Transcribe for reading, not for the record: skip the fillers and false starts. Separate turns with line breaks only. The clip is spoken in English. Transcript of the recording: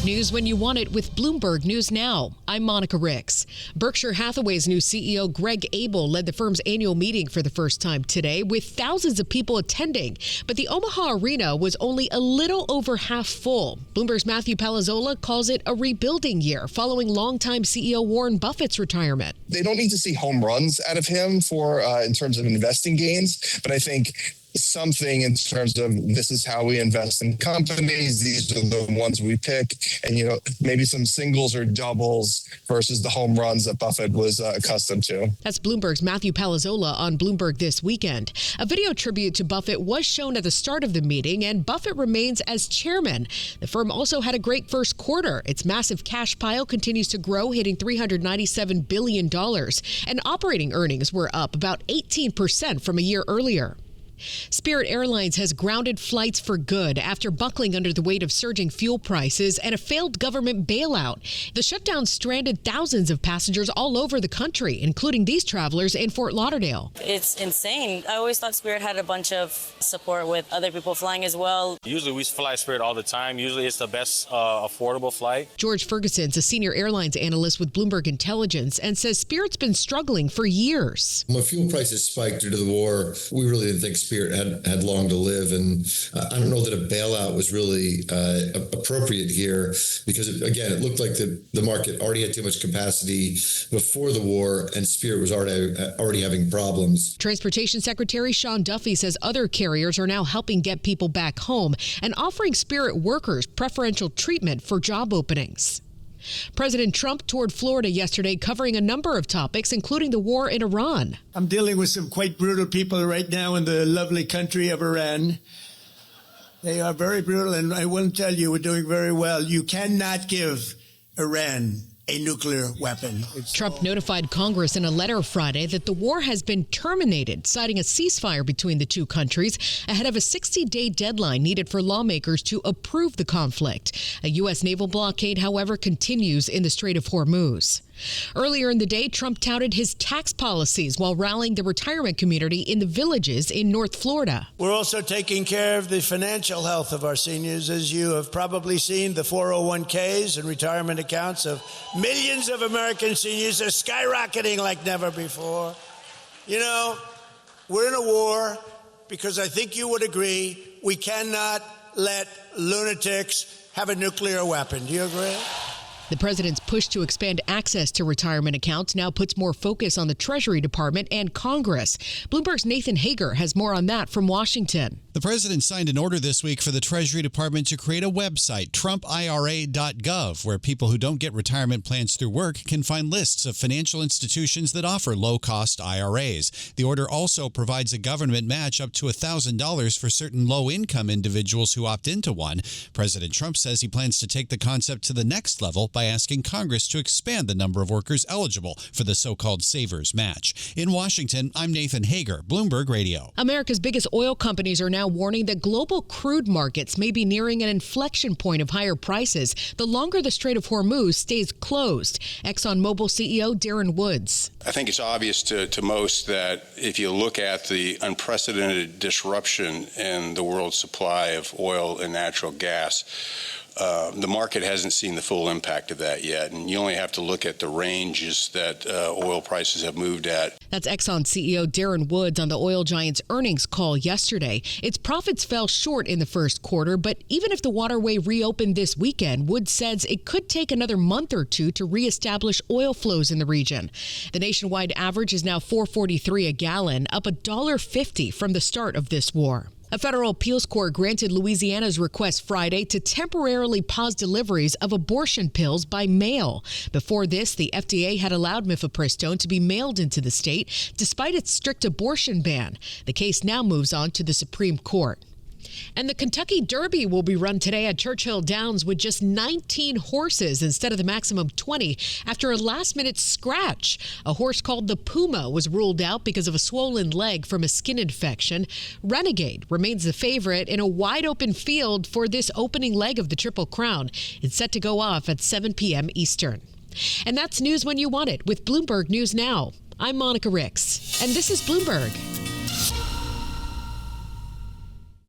News when you want it with Bloomberg News Now. I'm Monica Ricks. Berkshire Hathaway's new CEO, Greg Abel, led the firm's annual meeting for the first time today with thousands of people attending. But the Omaha Arena was only a little over half full. Bloomberg's Matthew Palazzola calls it a rebuilding year following longtime CEO Warren Buffett's retirement.
They don't need to see home runs out of him for in terms of investing gains, but I think something in terms of this is how we invest in companies. These are the ones we pick, and maybe some singles or doubles versus the home runs that Buffett was accustomed to.
That's Bloomberg's Matthew Palazzola on Bloomberg This Weekend. A video tribute to Buffett was shown at the start of the meeting, and Buffett remains as chairman. The firm also had a great first quarter. Its massive cash pile continues to grow, hitting $397 billion, and operating earnings were up about 18% from a year earlier. Spirit Airlines has grounded flights for good after buckling under the weight of surging fuel prices and a failed government bailout. The shutdown stranded thousands of passengers all over the country, including these travelers in Fort Lauderdale.
It's insane. I always thought Spirit had a bunch of support with other people flying as well.
Usually we fly Spirit all the time. Usually it's the best affordable flight.
George Ferguson's a senior airlines analyst with Bloomberg Intelligence and says Spirit's been struggling for years.
When fuel prices spiked due to the war, we really didn't think Spirit had long to live, and I don't know that a bailout was really appropriate here because, again, it looked like the market already had too much capacity before the war, and Spirit was already having problems.
Transportation Secretary Sean Duffy says other carriers are now helping get people back home and offering Spirit workers preferential treatment for job openings. President Trump toured Florida yesterday, covering a number of topics, including the war in Iran.
I'm dealing with some quite brutal people right now in the lovely country of Iran. They are very brutal, and I will tell you, we're doing very well. You cannot give Iran a nuclear weapon.
Trump notified Congress in a letter Friday that the war has been terminated, citing a ceasefire between the two countries ahead of a 60-day deadline needed for lawmakers to approve the conflict. A U.S. naval blockade, however, continues in the Strait of Hormuz. Earlier in the day, Trump touted his tax policies while rallying the retirement community in the Villages in North Florida.
We're also taking care of the financial health of our seniors. As you have probably seen, the 401ks and retirement accounts of millions of American seniors are skyrocketing like never before. We're in a war because I think you would agree we cannot let lunatics have a nuclear weapon. Do you agree?
The president's push to expand access to retirement accounts now puts more focus on the Treasury Department and Congress. Bloomberg's Nathan Hager has more on that from Washington.
The president signed an order this week for the Treasury Department to create a website, TrumpIRA.gov, where people who don't get retirement plans through work can find lists of financial institutions that offer low-cost IRAs. The order also provides a government match up to $1,000 for certain low-income individuals who opt into one. President Trump says he plans to take the concept to the next level by asking Congress to expand the number of workers eligible for the so-called Savers Match. In Washington, I'm Nathan Hager, Bloomberg Radio.
America's biggest oil companies are now warning that global crude markets may be nearing an inflection point of higher prices the longer the Strait of Hormuz stays closed. ExxonMobil CEO Darren Woods.
I think it's obvious to most that if you look at the unprecedented disruption in the world supply of oil and natural gas, the market hasn't seen the full impact of that yet, and you only have to look at the ranges that oil prices have moved at.
That's Exxon CEO Darren Woods on the oil giant's earnings call yesterday. Its profits fell short in the first quarter, but even if the waterway reopened this weekend, Woods says it could take another month or two to reestablish oil flows in the region. The nationwide average is now $4.43 a gallon, up $1.50 from the start of this war. A federal appeals court granted Louisiana's request Friday to temporarily pause deliveries of abortion pills by mail. Before this, the FDA had allowed mifepristone to be mailed into the state, despite its strict abortion ban. The case now moves on to the Supreme Court. And the Kentucky Derby will be run today at Churchill Downs with just 19 horses instead of the maximum 20 after a last-minute scratch. A horse called the Puma was ruled out because of a swollen leg from a skin infection. Renegade remains the favorite in a wide-open field for this opening leg of the Triple Crown. It's set to go off at 7 p.m. Eastern. And that's news when you want it with Bloomberg News Now. I'm Monica Ricks, and this is Bloomberg.